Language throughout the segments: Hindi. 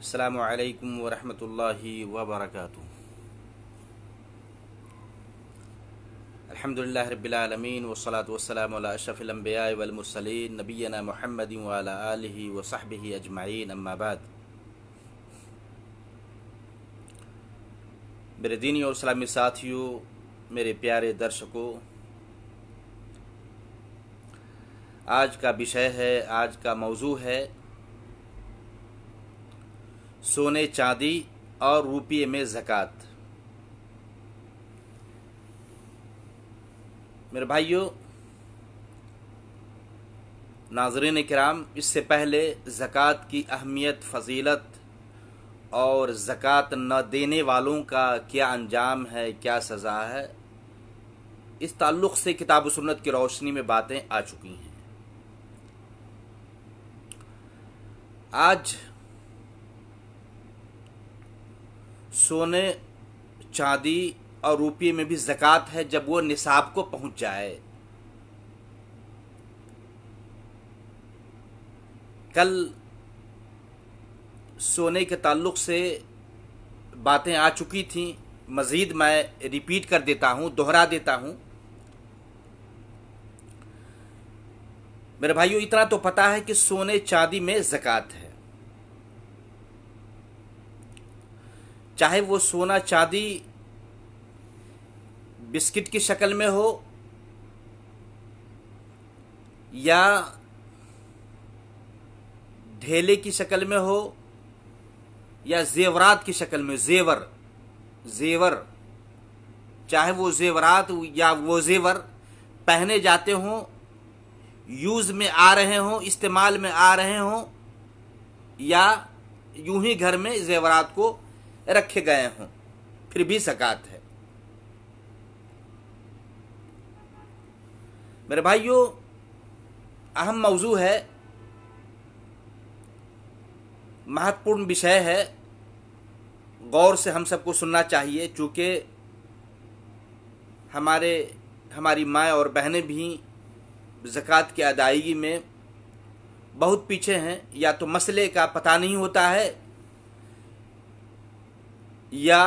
अस्सलामु अलैकुम वरहमतुल्लाहि वबरकातुहू। अल्हम्दुलिल्लाहि रब्बिल आलमीन वस्सलातु वस्सलामु अला अशरफिल अंबिया वल मुरसलीन नबिय्यिना मुहम्मदिन व अला आलिहि व सहबिहि अजमाइन, अम्मा बाद। मेरे दीनी और इस्लामी साथियों, मेरे प्यारे दर्शकों, आज का विषय है, आज का मौजू है सोने चांदी और रुपये में ज़कात। मेरे भाइयों, नाज़रीन किराम, इससे पहले ज़कात की अहमियत, फ़जीलत और ज़कात न देने वालों का क्या अंजाम है, क्या सज़ा है, इस ताल्लुक़ से किताब व सुन्नत की रोशनी में बातें आ चुकी हैं। आज सोने चांदी और रुपये में भी ज़कात है जब वो निसाब को पहुंच जाए। कल सोने के ताल्लुक़ से बातें आ चुकी थीं, मज़ीद मैं रिपीट कर देता हूं, दोहरा देता हूं। मेरे भाइयों, इतना तो पता है कि सोने चांदी में ज़कात है। चाहे वो सोना चांदी बिस्किट की शक्ल में हो या ढेले की शक्ल में हो या जेवरात की शक्ल में, जेवर, चाहे वो जेवरात या वो जेवर पहने जाते हों, यूज में आ रहे हों, इस्तेमाल में आ रहे हों, या यूं ही घर में जेवरात को रखे गए हों, फिर भी ज़कात है। मेरे भाइयों, अहम मौजू है, महत्वपूर्ण विषय है, गौर से हम सबको सुनना चाहिए। चूँकि हमारी माँ और बहनें भी ज़कात की अदायगी में बहुत पीछे हैं, या तो मसले का पता नहीं होता है या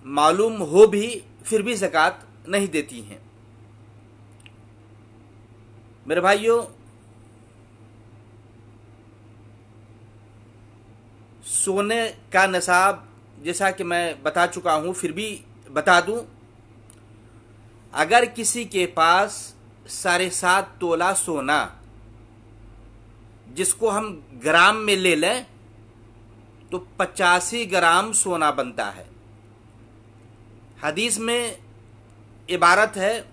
मालूम हो भी फिर भी ज़कात नहीं देती हैं। मेरे भाइयों, सोने का निसाब जैसा कि मैं बता चुका हूं, फिर भी बता दूं, अगर किसी के पास 7.5 तोला सोना, जिसको हम ग्राम में ले लें तो 85 ग्राम सोना बनता है। हदीस में इबारत है,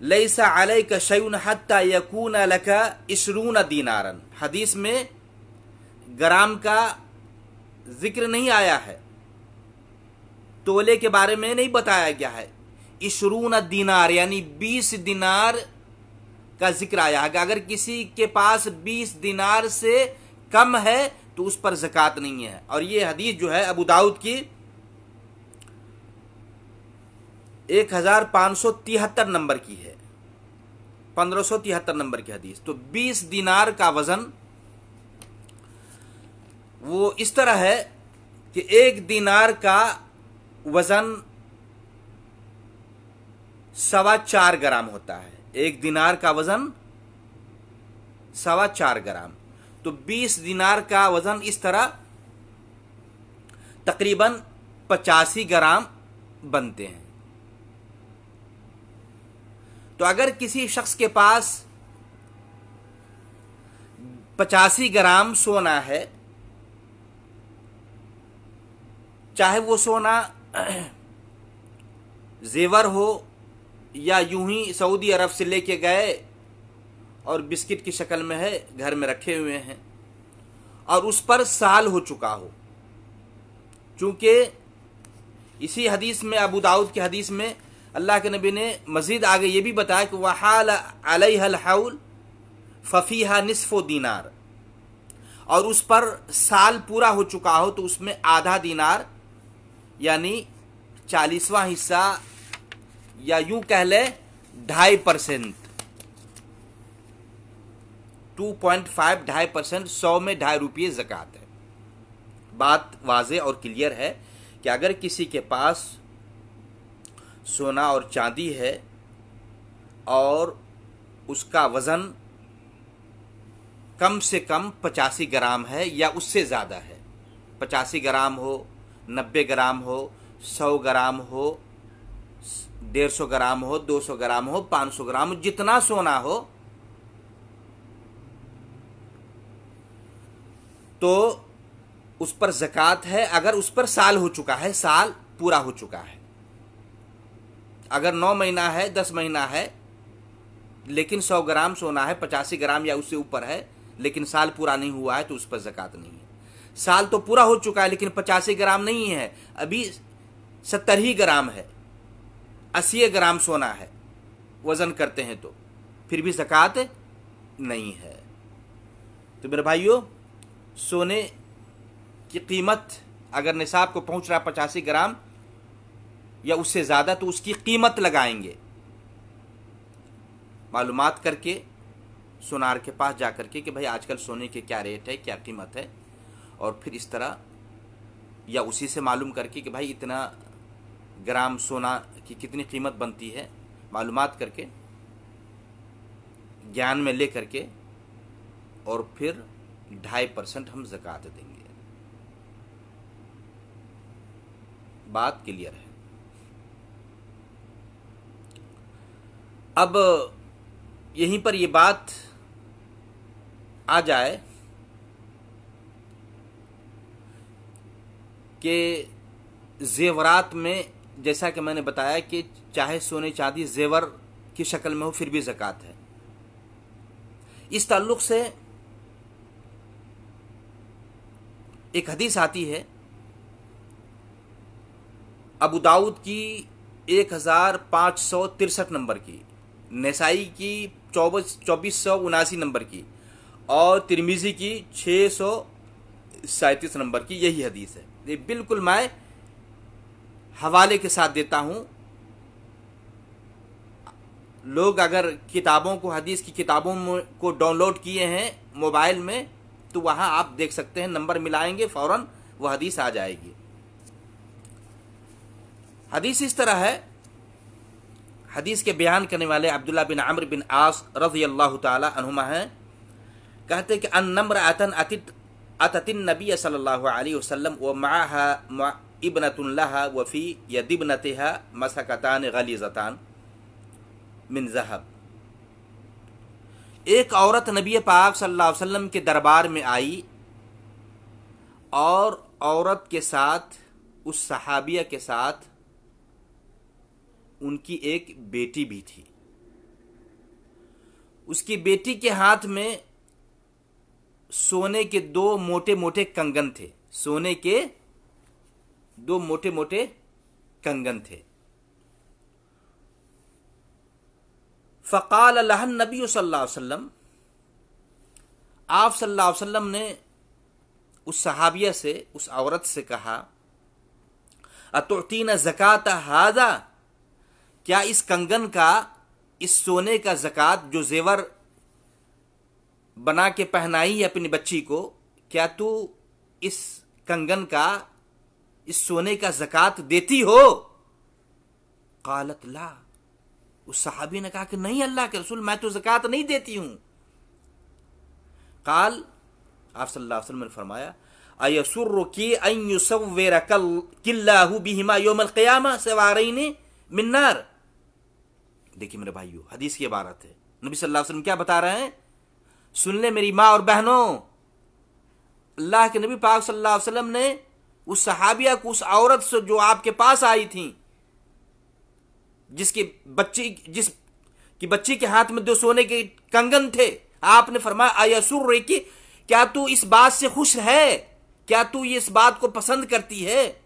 लैसा अलैका शैउन हत्ता यकून लका 20 दीनारन। हदीस में ग्राम का जिक्र नहीं आया है, तोले के बारे में नहीं बताया गया है। 20 दीनार यानी 20 दीनार का जिक्र आया है। अगर किसी के पास 20 दीनार से कम है तो उस पर ज़कात नहीं है। और ये हदीस जो है अबू दाऊद की 1573 नंबर की है, 1573 नंबर की हदीस। तो 20 दीनार का वजन वो इस तरह है कि 1 दीनार का वजन 4.25 ग्राम होता है। 1 दीनार का वजन 4.25 ग्राम। तो 20 दीनार का वजन इस तरह तकरीबन 85 ग्राम बनते हैं। तो अगर किसी शख्स के पास 85 ग्राम सोना है, चाहे वो सोना जेवर हो या यूं ही सऊदी अरब से लेके गए और बिस्किट की शक्ल में है, घर में रखे हुए हैं, और उस पर साल हो चुका हो। चूंकि इसी हदीस में, अबू दाऊद की हदीस में, अल्लाह के नबी ने मजीद आगे ये भी बताया कि वहाल अलैहल हौल फफीहा निस्फो दीनार, और उस पर साल पूरा हो चुका हो तो उसमें आधा दीनार यानी 40वां हिस्सा, या यूं कह ले 2.5%, 2.5 2.5%, 100 में 2.5 रुपये ज़कात है। बात वाज़े और क्लियर है कि अगर किसी के पास सोना और चांदी है और उसका वज़न कम से कम 85 ग्राम है या उससे ज़्यादा है, 85 ग्राम हो, 90 ग्राम हो, 100 ग्राम हो, 150 ग्राम हो, 200 ग्राम हो, 500 ग्राम हो, जितना सोना हो, तो उस पर ज़कात है। अगर उस पर साल हो चुका है, साल पूरा हो चुका है। अगर 9 महीना है, 10 महीना है, लेकिन 100 ग्राम सोना है, 85 ग्राम या उससे ऊपर है, लेकिन साल पूरा नहीं हुआ है, तो उस पर ज़कात नहीं है। साल तो पूरा हो चुका है लेकिन 85 ग्राम नहीं है, अभी 70 ही ग्राम है, 80 ग्राम सोना है, वज़न करते हैं तो फिर भी ज़कात नहीं है। तो मेरे भाइयों, सोने की कीमत अगर निसाब को पहुंच रहा है 85 ग्राम या उससे ज़्यादा, तो उसकी कीमत लगाएंगे, मालूमात करके, सोनार के पास जा करके कि भाई आजकल सोने के क्या रेट है, क्या कीमत है, और फिर इस तरह या उसी से मालूम करके कि भाई इतना ग्राम सोना की कितनी कीमत बनती है, मालूमात करके, ज्ञान में ले करके, और फिर 2.5% हम ज़कात देंगे। बात क्लियर है। अब यहीं पर ये बात आ जाए कि जेवरात में, जैसा कि मैंने बताया कि चाहे सोने चांदी जेवर की शक्ल में हो फिर भी ज़कात है। इस ताल्लुक से एक हदीस आती है अबू दाऊद की 1563 नंबर की, नसाई की 2479 नंबर की, और तिरमिजी की 637 नंबर की। यही हदीस है। ये बिल्कुल मैं हवाले के साथ देता हूं। लोग अगर किताबों को, हदीस की किताबों को डाउनलोड किए हैं मोबाइल में, तो वहां आप देख सकते हैं, नंबर मिलाएंगे फौरन वो हदीस आ जाएगी। हदीस इस तरह है। हदीस के बयान करने वाले अब्दुल्लाह बिन अम्र बिन आस रज़ियल्लाहु ताला अन्हुमा हैं। कहते कि अन्नम्रअतन अततिन नबी सल्लल्लाहु अलैहि वसल्लम व मअहा इब्नतुन लहा व फी यदिब्नतिहा मसकतान गलीज़तान मिन ज़हब। एक औरत नबी पाक सल्लल्लाहु अलैहि वसल्लम के दरबार में आई और औरत के साथ, उस सहाबिया के साथ उनकी एक बेटी भी थी। उसकी बेटी के हाथ में सोने के 2 मोटे मोटे कंगन थे, सोने के 2 मोटे मोटे कंगन थे। फ़क़ाल लहन नबी सल्लल्लाहु अलैहि वसल्लम, आप सल्लल्लाहु अलैहि वसल्लम ने उस सहाबिया से, उस औरत से कहा, अतुतीना ज़कात हादा, क्या इस कंगन का, इस सोने का ज़कात जो जेवर बना के पहनाई है अपनी बच्ची को, क्या तू इस कंगन का, इस सोने का ज़कात देती हो? क़ालत ला, उस सहाबी ने कहा कि नहीं अल्लाह के रसूल, मैं तो ज़कात नहीं देती हूं। क़ाल, आप सल्लल्लाहु अलैहि वसल्लम ने फरमाया, अयसुर्रुकी अन युसव्विरकल्लाहु बिहिमा यौमल क़ियामा सवारैनि मिन नार। देखिए मेरे भाइयों, हदीस की इबारत है। नबी सल्लल्लाहु अलैहि वसल्लम क्या बता रहे हैं? सुन ले मेरी माँ और बहनों, अल्लाह के नबी पाक सल्लल्लाहु अलैहि वसल्लम ने उस सहाबिया को, उस औरत से जो आपके पास आई थी, जिसकी बच्ची के हाथ में 2 सोने के कंगन थे, आपने फरमाया अयसुर्रुकी, क्या तू इस बात से खुश है, क्या तू इस बात को पसंद करती है?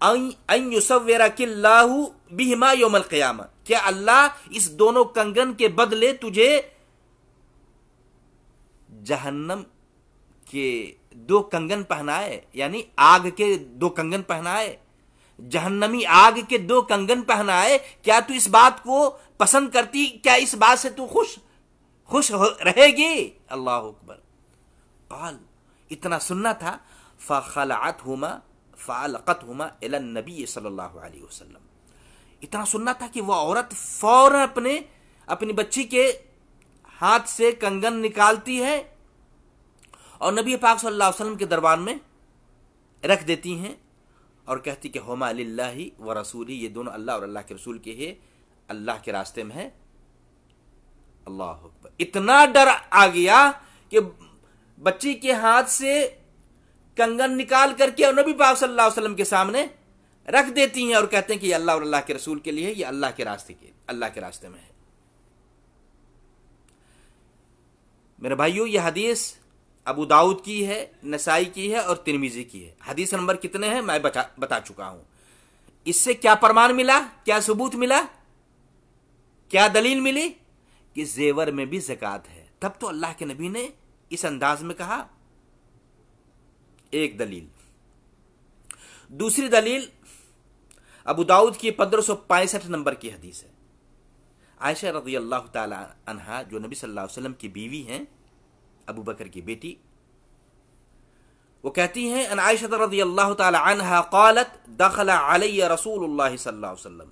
अन युसव्विरकिल्लाहु बिहिमा यौमल क़ियामा, क्या अल्लाह इस दोनों कंगन के बदले तुझे जहन्नम के 2 कंगन पहनाए, यानी आग के 2 कंगन पहनाए, जहन्नमी आग के 2 कंगन पहनाए? क्या तू इस बात को पसंद करती? क्या इस बात से तू खुश रहेगी। अल्लाह अकबर। काल, इतना सुनना था। फ़अलक़तहुमा इला नबी सल्लल्लाहु अलैहि वसल्लम। इतना सुनना था कि वह औरत फौरन अपनी बच्ची के हाथ से कंगन निकालती है और नबी पाक सल्लल्लाहु अलैहि वसल्लम के दरबार में रख देती हैं और कहती कि हुमा लिल्लाहि व रसूली, ये दोनों अल्लाह और अल्लाह के रसूल के हैं, अल्लाह के रास्ते में है। अल्लाह अकबर। इतना डर आ गया कि बच्ची के हाथ से कंगन निकाल करके और नबी पाक सल्लल्लाहु अलैहि वसल्लम के सामने रख देती हैं और कहते हैं कि ये अल्लाह और अल्लाह के रसूल के लिए है, ये अल्लाह के रास्ते में है। मेरे भाइयों, यह हदीस अबू दाऊद की है, नसाई की है और तिरमिजी की है। हदीस नंबर कितने हैं मैं बता चुका हूं। इससे क्या प्रमाण मिला, क्या सबूत मिला, क्या दलील मिली कि जेवर में भी ज़कात है। तब तो अल्लाह के नबी ने इस अंदाज में कहा। एक दलील। दूसरी दलील अबू दाऊद की 1565 नंबर की हदीस है। आयशा रज़ी अल्लाह ताला अन्हा, जो नबी सल्लल्लाहु अलैहि वसल्लम की बीवी हैं, अबू बकर की बेटी, वो कहती हैं अन आयशा रज़ी अल्लाह ताला अन्हा क़ालत दख़ला अलैया रसूलुल्लाह सल्लल्लाहु अलैहि वसल्लम।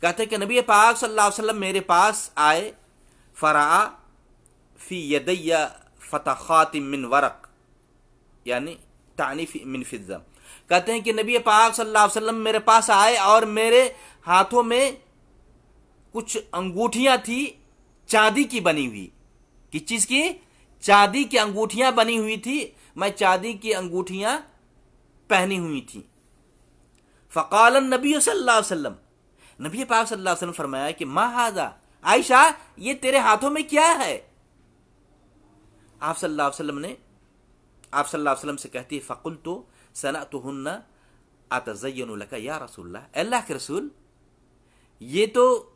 कहते हैं कि नबी पाक सल्लल्लाहु अलैहि वसल्लम मेरे पास आए। फ़रआ फ़ी यदैया फ़तख़ातिम मिन वरक़, यानी तानीफ़ मिन फ़िज़्ज़ा। कहते हैं कि नबी पाक सल्लल्लाहु अलैहि वसल्लम मेरे पास आए और मेरे हाथों में कुछ अंगूठियां थी चांदी की बनी हुई। किस चीज की? चांदी की अंगूठियां बनी हुई थी। मैं चांदी की अंगूठियां पहनी हुई थी। फ़क़ाल नबी सल्लल्लाहु अलैहि वसल्लम, नबी पाक सल्लल्लाहु अलैहि वसल्लम फरमाया कि मा हाज़ा, आयशा ये तेरे हाथों में क्या है? आप सल्लल्लाहु अलैहि वसल्लम से कहती है फ़क़ुल्तु सनअतुहुन्ना अतज़य्यनु लका या रसूलल्लाह, अल्लाह के रसूल ये तो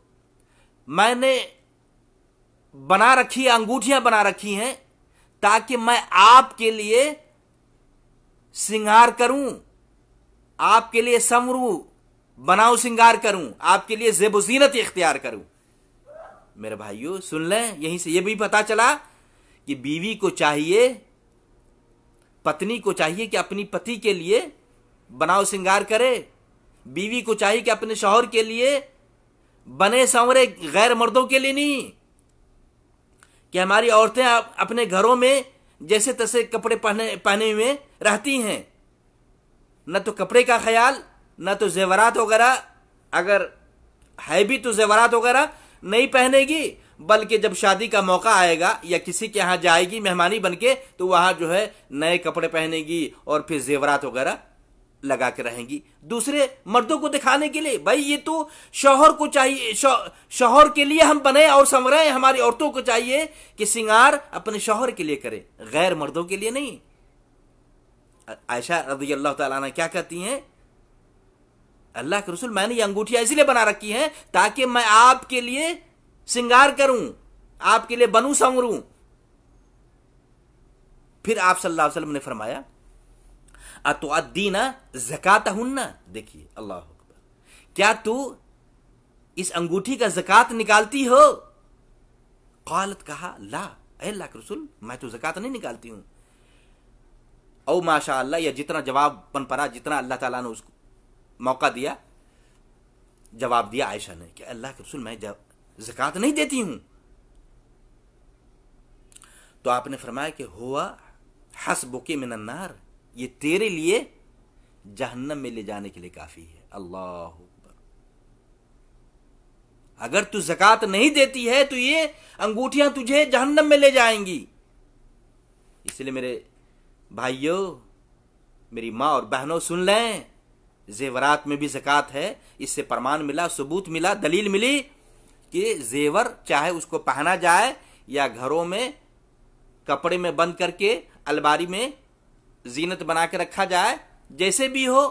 मैंने बना रखी अंगूठियां बना रखी हैं ताकि मैं आपके लिए श्रृंगार करूं, आपके लिए संवरूं, बनाऊं, श्रृंगार करूं, आपके लिए ज़ेब ज़ीनत इख्तियार करूं। मेरे भाइयों सुन लें, यहीं से यह भी पता चला कि बीवी को चाहिए, पत्नी को चाहिए कि अपनी पति के लिए बनाओ श्रृंगार करे। बीवी को चाहिए कि अपने शौहर के लिए बने संवरे, गैर मर्दों के लिए नहीं। कि हमारी औरतें अपने घरों में जैसे तैसे कपड़े पहने हुए रहती हैं, न तो कपड़े का ख्याल, न तो जेवरात वगैरह, अगर है भी तो जेवरात वगैरह नहीं पहनेगी, बल्कि जब शादी का मौका आएगा या किसी के यहाँ जाएगी मेहमानी बनके तो वहां जो है नए कपड़े पहनेगी और फिर जेवरात वगैरह लगा के रहेंगी दूसरे मर्दों को दिखाने के लिए। भाई ये तो शौहर को चाहिए, शौहर के लिए हम बने और संवरे। हमारी औरतों को चाहिए कि श्रृंगार अपने शौहर के लिए करे, गैर मर्दों के लिए नहीं। आयशा रज़ी अल्लाह ताला अन्हा क्या कहती हैं, अल्लाह के रसूल मैंने ये अंगूठियां इसलिए बना रखी हैं ताकि मैं आपके लिए श्रृंगार करूं, आपके लिए बनूं संवरूं। फिर आप सल्लल्लाहु अलैहि वसल्लम ने फरमाया अतुअद्दीना ज़कातहुन्ना, देखिए अल्लाह अकबर, क्या तू इस अंगूठी का ज़कात निकालती हो? क़ालत, कहा ला, अल्लाह के रसूल मैं तो ज़कात नहीं निकालती हूं। औ माशाअल्लाह, या जितना जवाब बन पड़ा, जितना अल्लाह ताला ने उसको मौका दिया, जवाब दिया आयशा ने कि अल्लाह के रसूल मैं ज़कात नहीं देती हूं। तो आपने फरमाया कि हुआ हस्बुकी मिनन नार, ये तेरे लिए जहन्नम में ले जाने के लिए काफी है। अल्लाह अकबर। अगर तू ज़कात नहीं देती है तो ये अंगूठियां तुझे जहन्नम में ले जाएंगी। इसलिए मेरे भाइयों, मेरी माँ और बहनों सुन लें, जेवरात में भी ज़कात है। इससे प्रमाण मिला, सबूत मिला, दलील मिली कि जेवर चाहे उसको पहना जाए या घरों में कपड़े में बंद करके अलमारी में जीनत बना के रखा जाए, जैसे भी हो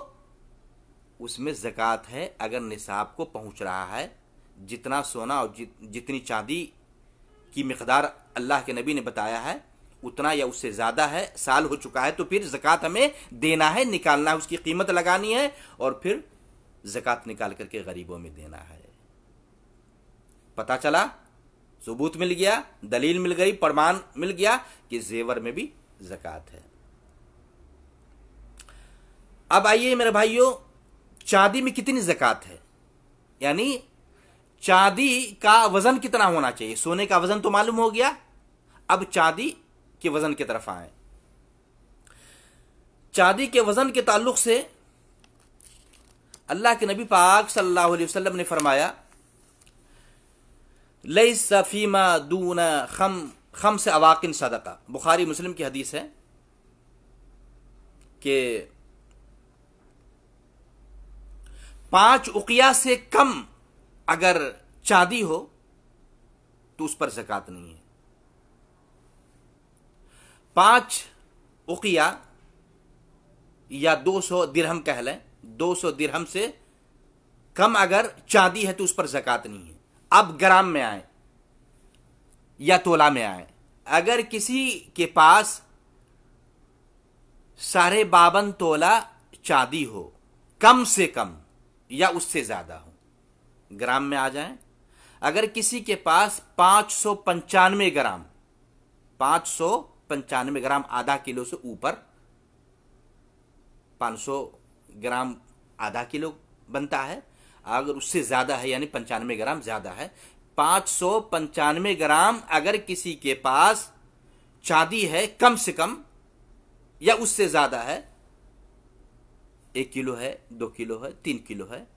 उसमें ज़कात है। अगर निसाब को पहुंच रहा है, जितना सोना और जितनी चांदी की मिकदार अल्लाह के नबी ने बताया है उतना या उससे ज़्यादा है, साल हो चुका है, तो फिर ज़कात हमें देना है, निकालना है, उसकी कीमत लगानी है और फिर ज़कात निकाल करके गरीबों में देना है। पता चला सबूत मिल गया, दलील मिल गई, प्रमाण मिल गया कि जेवर में भी ज़कात है। अब आइए मेरे भाइयों, चांदी में कितनी ज़कात है, यानी चांदी का वजन कितना होना चाहिए। सोने का वजन तो मालूम हो गया, अब चांदी के वजन की तरफ आए। चांदी के वजन के ताल्लुक से अल्लाह के नबी पाक सल्लल्लाहु अलैहि वसल्लम ने फरमाया, लैसा फीमा दूना खम्स अवाकिन सदका। बुखारी मुस्लिम की हदीस है कि 5 उकिया से कम अगर चांदी हो तो उस पर ज़कात नहीं है। 5 उकिया या 200 दिरहम कह लें, 200 दिरहम से कम अगर चांदी है तो उस पर ज़कात नहीं है। अब ग्राम में आए या तोला में आए, अगर किसी के पास 52.5 तोला चांदी हो, कम से कम या उससे ज्यादा हो, ग्राम में आ जाएं। अगर किसी के पास 595 ग्राम, 595 ग्राम आधा किलो से ऊपर, 500 ग्राम आधा किलो बनता है, अगर उससे ज्यादा है यानी 95 ग्राम ज्यादा है, 595 ग्राम अगर किसी के पास चांदी है कम से कम या उससे ज्यादा है, 1 किलो है, 2 किलो है, 3 किलो है,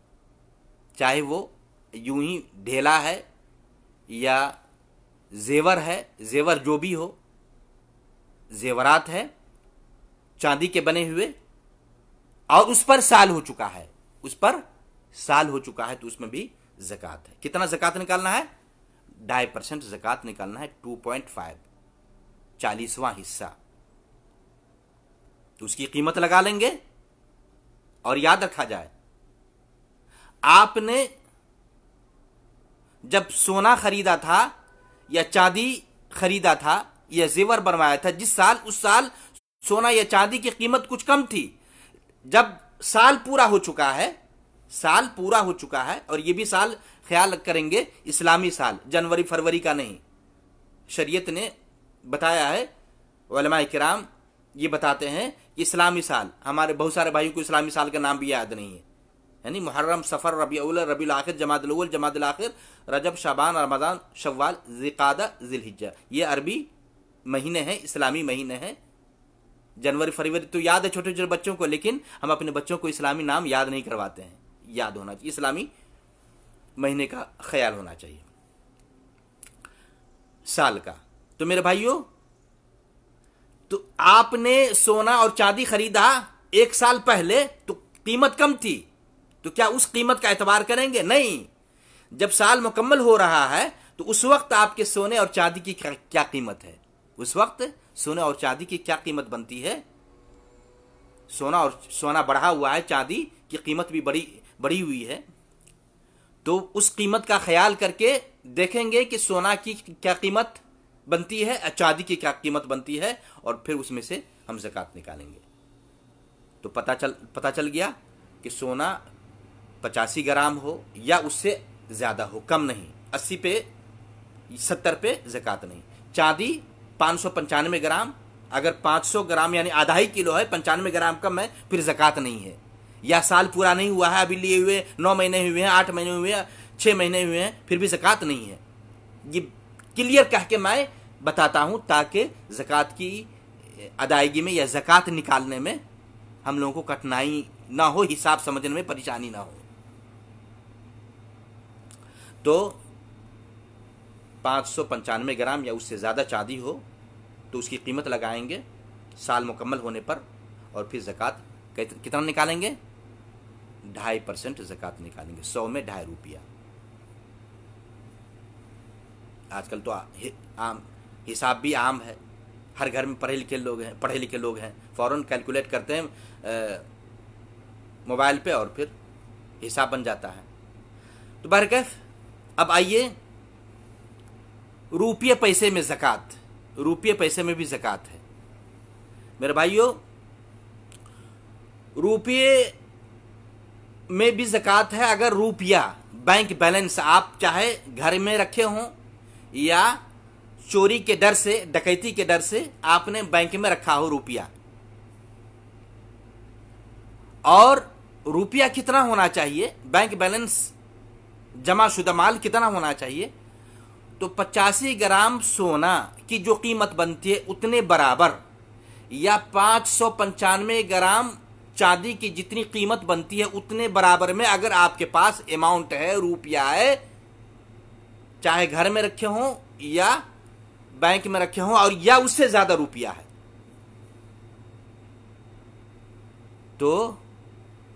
चाहे वो यूं ही ढेला है या जेवर है, जेवर जो भी हो, जेवरात है चांदी के बने हुए, और उस पर साल हो चुका है, उस पर साल हो चुका है, तो उसमें भी ज़कात है। कितना ज़कात निकालना है? 2.5% ज़कात निकालना है, 2.5, 40वां हिस्सा। तो उसकी कीमत लगा लेंगे। और याद रखा जाए, आपने जब सोना खरीदा था या चांदी खरीदा था या जेवर बनवाया था, जिस साल, उस साल सोना या चांदी की कीमत कुछ कम थी। जब साल पूरा हो चुका है, साल पूरा हो चुका है, और यह भी साल ख्याल करेंगे इस्लामी साल, जनवरी फरवरी का नहीं, शरीयत ने बताया है, उलमाए किराम ये बताते हैं कि इस्लामी साल, हमारे बहुत सारे भाइयों को इस्लामी साल का नाम भी याद नहीं है, यानी मुहर्रम, सफर, रबीउल अव्वल, रबीउल आखिर, जमादुल अव्वल, जमादुल आखिर, रजब, शाबान, रमजान, शव्वाल, ज़िलक़ादा, ज़िलहिज्जा, ये अरबी महीने हैं, इस्लामी महीने हैं। जनवरी फरवरी तो याद है छोटे छोटे बच्चों को, लेकिन हम अपने बच्चों को इस्लामी नाम याद नहीं करवाते हैं। याद होना चाहिए, इस्लामी महीने का ख्याल होना चाहिए साल का। तो मेरे भाइयों, तो आपने सोना और चांदी खरीदा 1 साल पहले, तो कीमत कम थी, तो क्या उस कीमत का एतबार करेंगे? नहीं। जब साल मुकम्मल हो रहा है तो उस वक्त आपके सोने और चांदी की क्या कीमत है, उस वक्त सोने और चांदी की क्या कीमत बनती है। सोना बढ़ा हुआ है, चांदी की कीमत भी बढ़ी हुई है, तो उस कीमत का ख्याल करके देखेंगे कि सोना की क्या कीमत बनती है, चांदी की क्या कीमत बनती है, और फिर उसमें से हम ज़कात निकालेंगे। तो पता चल गया कि सोना 85 ग्राम हो या उससे ज़्यादा हो, कम नहीं, 80 पे 70 पे ज़कात नहीं। चांदी 595 ग्राम, अगर 500 ग्राम यानी आधा ही किलो है, 95 ग्राम कम है, फिर ज़कात नहीं है। या साल पूरा नहीं हुआ है, अभी लिए हुए 9 महीने हुए हैं, 8 महीने हुए हैं, 6 महीने हुए हैं, फिर भी ज़कात नहीं है। ये क्लियर कह के मैं बताता हूं ताकि ज़कात की अदायगी में या ज़कात निकालने में हम लोगों को कठिनाई ना हो, हिसाब समझने में परेशानी ना हो। तो 595 ग्राम या उससे ज़्यादा चांदी हो तो उसकी कीमत लगाएंगे साल मुकम्मल होने पर, और फिर ज़कात कितना निकालेंगे? 2.5% ज़कात निकालेंगे, 100 में 2.5 रुपया। आजकल तो आम हिसाब भी आम है, हर घर में पढ़े लिखे लोग हैं, फ़ौरन कैलकुलेट करते हैं मोबाइल पे और फिर हिसाब बन जाता है। तो बहरकैफ अब आइए, रुपये पैसे में ज़कात, रुपये पैसे में भी ज़कात है मेरे भाइयों। रुपये में भी ज़कात है। अगर रुपया बैंक बैलेंस आप चाहे घर में रखे हों या चोरी के डर से, डकैती के डर से आपने बैंक में रखा हो रुपया, और रुपया कितना होना चाहिए, बैंक बैलेंस जमाशुदा माल कितना होना चाहिए, तो 85 ग्राम सोना की जो कीमत बनती है उतने बराबर, या 595 ग्राम चांदी की जितनी कीमत बनती है उतने बराबर में अगर आपके पास अमाउंट है, रुपया है, चाहे घर में रखे हो या बैंक में रखे हो, और या उससे ज्यादा रुपया है, तो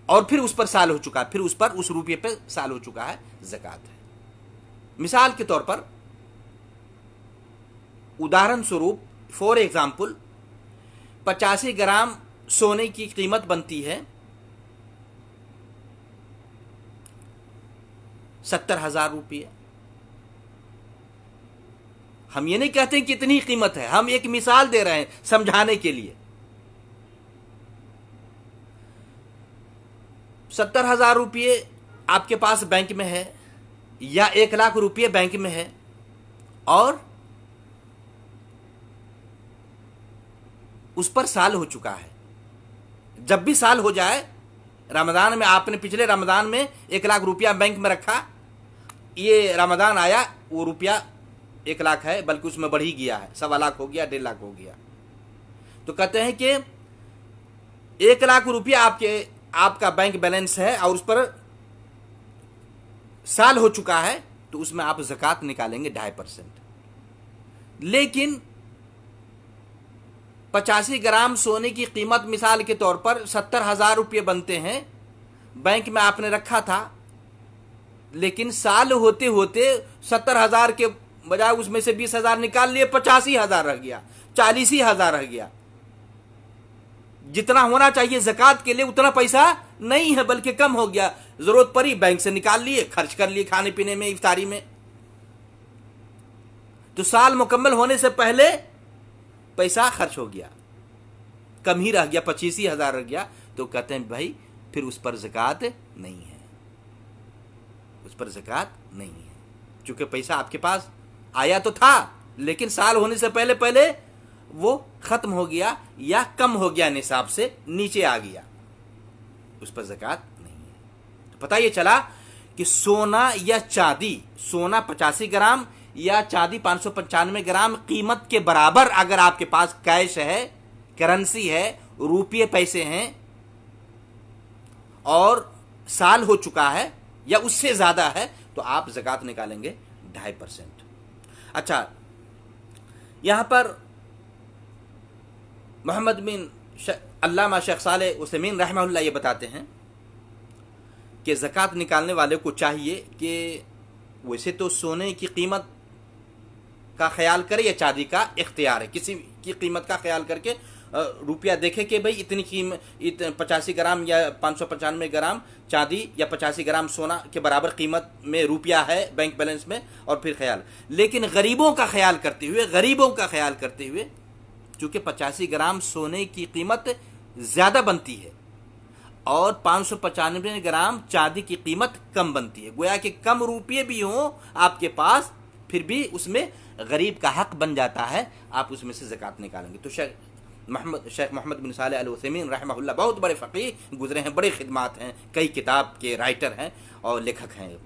और फिर उस पर साल हो चुका है, फिर उस पर उस रुपये पे साल हो चुका है, ज़कात है। मिसाल के तौर पर, उदाहरण स्वरूप, फॉर एग्जाम्पल, 85 ग्राम सोने की कीमत बनती है 70,000 रुपये। हम ये नहीं कहते हैं कितनी कीमत है, हम एक मिसाल दे रहे हैं समझाने के लिए। 70,000 रुपये आपके पास बैंक में है, या 1,00,000 रुपये बैंक में है, और उस पर साल हो चुका है। जब भी साल हो जाए, रमजान में आपने पिछले रमजान में 1,00,000 रुपया बैंक में रखा, ये रमजान आया, वो रुपया 1,00,000 है, बल्कि उसमें बढ़ ही गया है, 1,25,000 हो गया, 1,50,000 हो गया, तो कहते हैं कि 1,00,000 रुपया आपका बैंक बैलेंस है और उस पर साल हो चुका है, तो उसमें आप ज़कात निकालेंगे 2.5%। लेकिन 85 ग्राम सोने की कीमत मिसाल के तौर पर 70,000 रुपये बनते हैं, बैंक में आपने रखा था, लेकिन साल होते होते 70,000 के बजाय उसमें से 20,000 निकाल लिए, 85,000 रह गया, 40,000 रह गया। जितना होना चाहिए ज़कात के लिए उतना पैसा नहीं है, बल्कि कम हो गया। जरूरत पड़ी बैंक से निकाल लिए, खर्च कर लिए खाने पीने में, इफ्तारी में। तो साल मुकम्मल होने से पहले पैसा खर्च हो गया, कम ही रह गया, 85,000 रह गया। तो कहते हैं भाई फिर उस पर ज़कात नहीं है, उस पर ज़कात नहीं है, क्योंकि पैसा आपके पास आया तो था, लेकिन साल होने से पहले पहले वो खत्म हो गया या कम हो गया, निसाब से नीचे आ गया, उस पर ज़कात नहीं है। तो पता ये चला कि सोना या चांदी, सोना 85 ग्राम या चांदी 595 ग्राम कीमत के बराबर अगर आपके पास कैश है, करेंसी है, रुपये पैसे हैं, और साल हो चुका है या उससे ज्यादा है, तो आप ज़कात निकालेंगे 2.5%। अच्छा, यहां पर मोहम्मद बिन अल्लामा शेख सालेह उसैमीन रहमहुल्लाह ये बताते हैं कि ज़कात निकालने वाले को चाहिए कि वैसे तो सोने की कीमत का ख्याल करे या चांदी का, इख्तियार है, किसी की कीमत का ख्याल करके रुपया देखे कि भाई इतनी कीमत, 85 ग्राम या 595 ग्राम चांदी या 85 ग्राम सोना के बराबर कीमत में रुपया है बैंक बैलेंस में, और फिर ख्याल। लेकिन गरीबों का ख्याल करते हुए, गरीबों का ख्याल करते हुए, चूंकि 85 ग्राम सोने की कीमत ज्यादा बनती है और 595 ग्राम चांदी की कीमत कम बनती है, गोया कि कम रुपये भी हों आपके पास, फिर भी उसमें गरीब का हक बन जाता है, आप उसमें से ज़कात निकालेंगे। तो शेख मोहम्मद बिन सालेह अल उसैमीन रहमहुल्लाह बहुत बड़े फ़क़ीह गुजरे हैं, बड़े खिदमात हैं, कई किताब के राइटर हैं और लेखक हैं।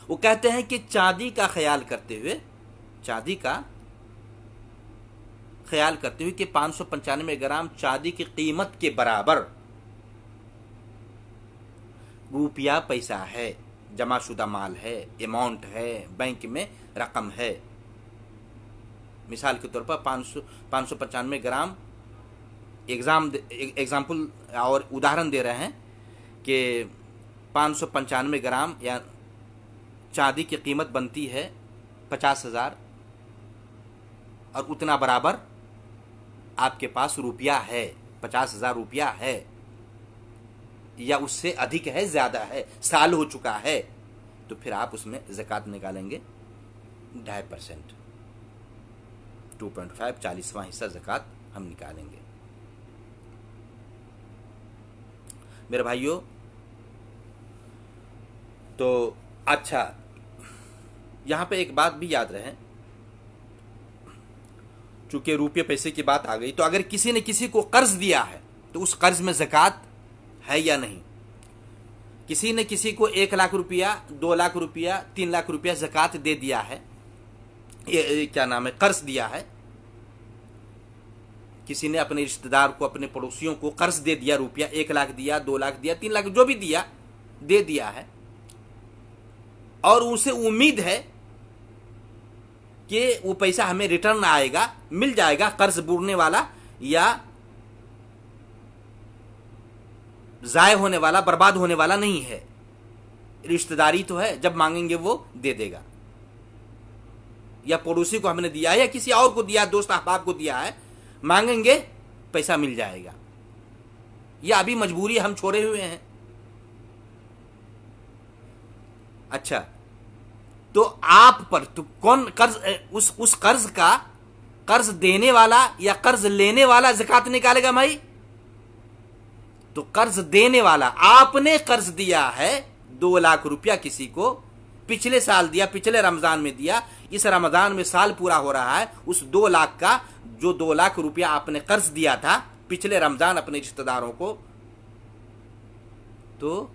वो कहते हैं कि चांदी का ख्याल करते हुए, चांदी का ख्याल करते हुए कि 595 ग्राम चांदी की कीमत के बराबर रुपया पैसा है, जमाशुदा माल है, अमाउंट है, बैंक में रकम है। मिसाल के तौर पर 595 ग्राम, एग्जाम्पल और उदाहरण दे रहे हैं कि 595 ग्राम या चांदी की कीमत बनती है 50,000, और उतना बराबर आपके पास रुपया है, 50,000 रुपया है, या उससे अधिक है, ज्यादा है, साल हो चुका है, तो फिर आप उसमें ज़कात निकालेंगे 2.5%, 2.5, 40वां हिस्सा ज़कात हम निकालेंगे। मेरे भाइयों, तो अच्छा, यहां पे एक बात भी याद रहे, चूंकि रुपये पैसे की बात आ गई, तो अगर किसी ने किसी को कर्ज दिया है तो उस कर्ज में ज़कात है या नहीं। किसी ने किसी को 1 लाख रुपया, 2 लाख रुपया, 3 लाख रुपया ज़कात दे दिया है, ये क्या नाम है, कर्ज दिया है। किसी ने अपने रिश्तेदार को, अपने पड़ोसियों को कर्ज दे दिया, रुपया 1 लाख दिया, 2 लाख दिया, 3 लाख, जो भी दिया, दे दिया है, और उसे उम्मीद है कि वो पैसा हमें रिटर्न आएगा, मिल जाएगा, कर्ज बुड़ने वाला या जाय होने वाला, बर्बाद होने वाला नहीं है। रिश्तेदारी तो है, जब मांगेंगे वो दे देगा। या पड़ोसी को हमने दिया है या किसी और को दिया, दोस्त अहबाब को दिया है, मांगेंगे पैसा मिल जाएगा। या अभी मजबूरी हम छोड़े हुए हैं। अच्छा, तो आप पर तो कौन कर्ज, उस कर्ज का, कर्ज देने वाला या कर्ज लेने वाला ज़कात निकालेगा भाई? तो कर्ज देने वाला, आपने कर्ज दिया है 2 लाख रुपया किसी को, पिछले साल दिया, पिछले रमजान में दिया, इस रमजान में साल पूरा हो रहा है, उस 2 लाख का, जो 2 लाख रुपया आपने कर्ज दिया था पिछले रमजान अपने रिश्तेदारों को, तो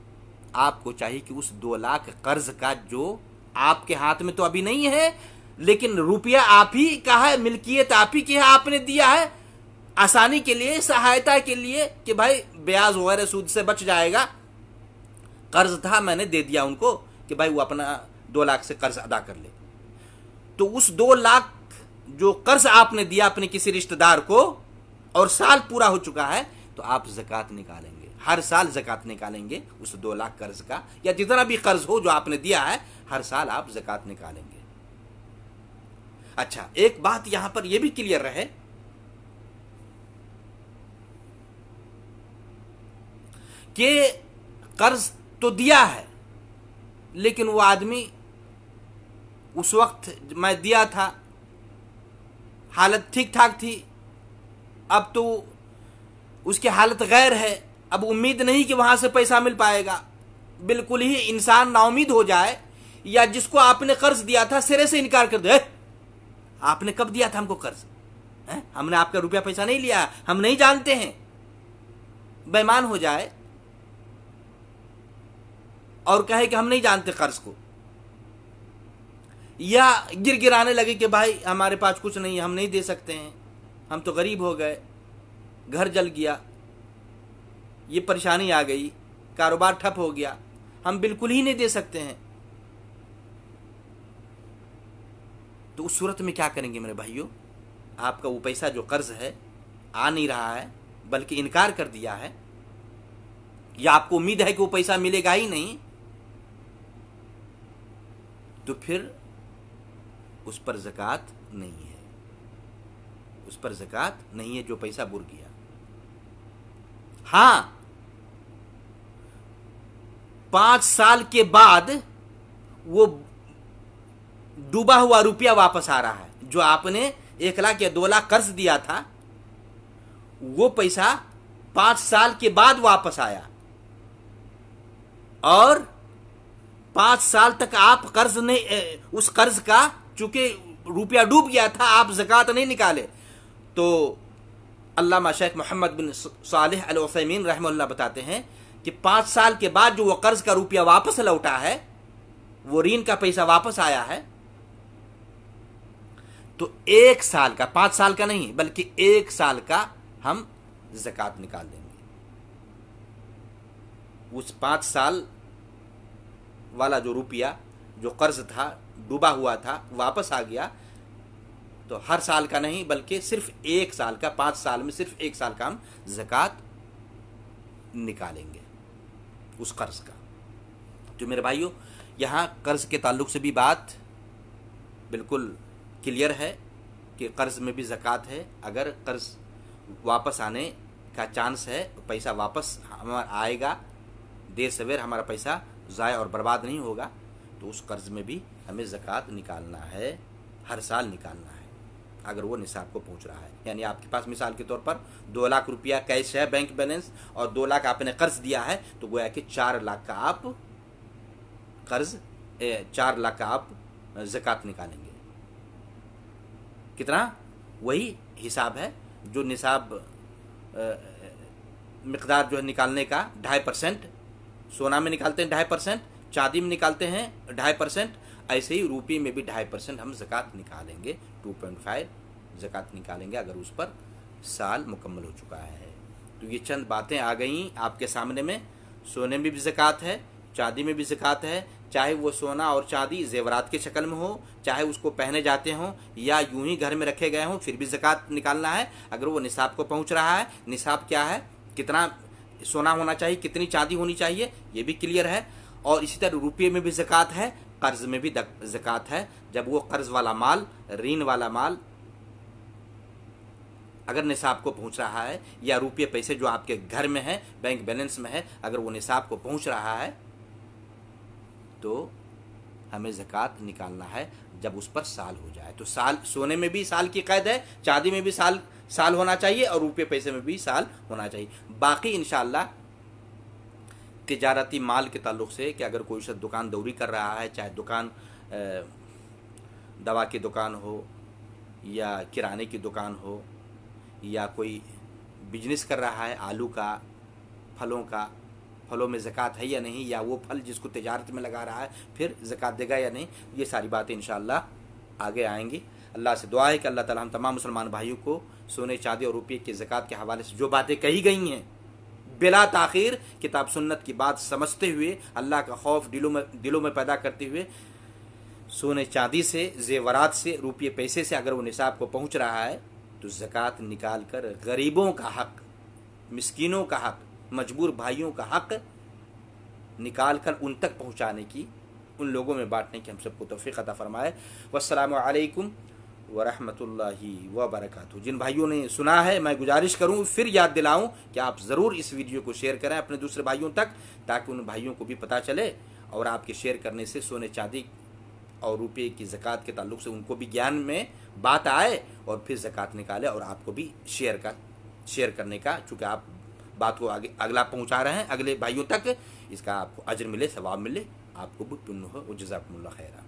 आपको चाहिए कि उस 2 लाख कर्ज का, जो आपके हाथ में तो अभी नहीं है, लेकिन रुपया आप ही का है, मिल्कियत आप ही की है, आपने दिया है आसानी के लिए, सहायता के लिए, कि भाई ब्याज वगैरह सूद से बच जाएगा, कर्ज था मैंने दे दिया उनको कि भाई वो अपना 2 लाख से कर्ज अदा कर ले। तो उस 2 लाख जो कर्ज आपने दिया अपने किसी रिश्तेदार को और साल पूरा हो चुका है, तो आप ज़कात निकालेंगे, हर साल ज़कात निकालेंगे उस 2 लाख कर्ज का, या जितना भी कर्ज हो जो आपने दिया है, हर साल आप ज़कात निकालेंगे। अच्छा, एक बात यहां पर यह भी क्लियर रहे कि कर्ज तो दिया है, लेकिन वो आदमी उस वक्त मैं दिया था, हालत ठीक ठाक थी, अब तो उसकी हालत गैर है, अब उम्मीद नहीं कि वहां से पैसा मिल पाएगा। बिल्कुल ही इंसान नाउमीद हो जाए, या जिसको आपने कर्ज दिया था सिरे से इनकार कर दे, आपने कब दिया था हमको कर्ज, हमने आपका रुपया पैसा नहीं लिया, हम नहीं जानते हैं, बेईमान हो जाए और कहे कि हम नहीं जानते कर्ज को, या गिराने लगे कि भाई हमारे पास कुछ नहीं है, हम नहीं दे सकते हैं, हम तो गरीब हो गए, घर जल गया, ये परेशानी आ गई, कारोबार ठप हो गया, हम बिल्कुल ही नहीं दे सकते हैं। तो उस सूरत में क्या करेंगे मेरे भाइयों? आपका वो पैसा जो कर्ज है आ नहीं रहा है, बल्कि इनकार कर दिया है, या आपको उम्मीद है कि वो पैसा मिलेगा ही नहीं, तो फिर उस पर ज़कात नहीं है, उस पर ज़कात नहीं है जो पैसा बुर गया। हां, 5 साल के बाद वो डूबा हुआ रुपया वापस आ रहा है, जो आपने 1 लाख या 2 लाख कर्ज दिया था, वो पैसा 5 साल के बाद वापस आया, और 5 साल तक आप कर्ज नहीं, उस कर्ज का, चूंकि रुपया डूब गया था, आप ज़कात नहीं निकाले। तो अल्लामा शेख मोहम्मद बिन सालिह अल उथैमीन रहमतुल्लाह बताते हैं कि 5 साल के बाद जो वो कर्ज का रुपया वापस लौटा है, वो ऋण का पैसा वापस आया है, तो 1 साल का, 5 साल का नहीं बल्कि 1 साल का हम ज़कात निकाल देंगे। उस 5 साल वाला जो रुपया, जो कर्ज था, डूबा हुआ था, वापस आ गया, तो हर साल का नहीं बल्कि सिर्फ 1 साल का, 5 साल में सिर्फ 1 साल का हम ज़कात निकालेंगे उस कर्ज का। तो मेरे भाइयों, यहाँ कर्ज के ताल्लुक से भी बात बिल्कुल क्लियर है कि कर्ज में भी ज़कात है। अगर कर्ज वापस आने का चांस है, पैसा वापस हमारा आएगा, देर सवेर हमारा पैसा ज़ाय और बर्बाद नहीं होगा, तो उस कर्ज में भी हमें ज़कात निकालना है, हर साल निकालना है, अगर वो निसाब को पहुंच रहा है। यानी आपके पास मिसाल के तौर पर 2 लाख रुपया कैश है, बैंक बैलेंस, और 2 लाख आपने कर्ज दिया है, तो गोया कि 4 लाख का आप कर्ज, 4 लाख का आप ज़कात निकालेंगे। कितना? वही हिसाब है जो निसाब मिकदार जो है निकालने का 2.5%। सोना में निकालते हैं 2.5%, चांदी में निकालते हैं 2.5%, ऐसे ही रुपये में भी 2.5% हम ज़कात निकालेंगे। 2.5 ज़कात निकालेंगे अगर उस पर साल मुकम्मल हो चुका है। तो ये चंद बातें आ गई आपके सामने में। सोने में भी ज़कात है, चांदी में भी ज़कात है, चाहे वो सोना और चांदी ज़ेवरात के शक्ल में हो, चाहे उसको पहने जाते हों या यूं ही घर में रखे गए हों, फिर भी ज़कात निकालना है अगर वो निसाब को पहुंच रहा है। निसाब क्या है, कितना सोना होना चाहिए, कितनी चांदी होनी चाहिए, ये भी क्लियर है। और इसी तरह रुपये में भी ज़कात है, कर्ज में भी ज़कात है। जब वो कर्ज वाला माल, ऋण वाला माल अगर निसाब को पहुंच रहा है, या रुपये पैसे जो आपके घर में है, बैंक बैलेंस में है, अगर वो निसाब को पहुंच रहा है तो हमें ज़कात निकालना है जब उस पर साल हो जाए। तो साल, सोने में भी साल की कैद है, चांदी में भी साल होना चाहिए और रुपये पैसे में भी साल होना चाहिए। बाकी इंशाअल्लाह तिजारती माल के ताल्लुक से कि अगर कोई सा दुकान दौरी कर रहा है, चाहे दुकान दवा की दुकान हो या किराने की दुकान हो, या कोई बिजनेस कर रहा है आलू का, फलों का, फलों में ज़कात है या नहीं, या वो फल जिसको तिजारत में लगा रहा है फिर ज़कात देगा या नहीं, ये सारी बातें इंशाअल्लाह आगे आएंगी। अल्लाह से दुआ है कि अल्लाह ताला हम तमाम मुसलमान भाइयों को सोने, चांदी और रुपये की ज़कात के हवाले से जो बातें कही गई हैं बिला ताख़ीर किताब सुन्नत की बात समझते हुए, अल्लाह का खौफ दिलों में पैदा करते हुए, सोने चांदी से, ज़ेवरात से, रुपये पैसे से अगर वो निसाब को पहुँच रहा है तो ज़कात निकाल कर गरीबों का हक़, मिस्कीनों का हक़, मजबूर भाइयों का हक़ निकाल कर उन तक पहुँचाने की, उन लोगों में बांटने की हम सबको तौफ़ीक़ अता फ़रमाए। वस्सलामु अलैकुम वरहमतुल्लाहि वबरकातुहू। जिन भाइयों ने सुना है, मैं गुजारिश करूं, फिर याद दिलाऊं कि आप ज़रूर इस वीडियो को शेयर करें अपने दूसरे भाइयों तक, ताकि उन भाइयों को भी पता चले और आपके शेयर करने से सोने, चांदी और रुपये की ज़कात के ताल्लुक से उनको भी ज्ञान में बात आए और फिर ज़कात निकाले और आपको भी शेयर करने का, चूँकि आप बात को आगे अगला पहुँचा रहे हैं अगले भाइयों तक, इसका आपको अजर मिले, सवाब मिले, आपको भी पुण्य हो। जज़ाकुमुल्लाह खैरा।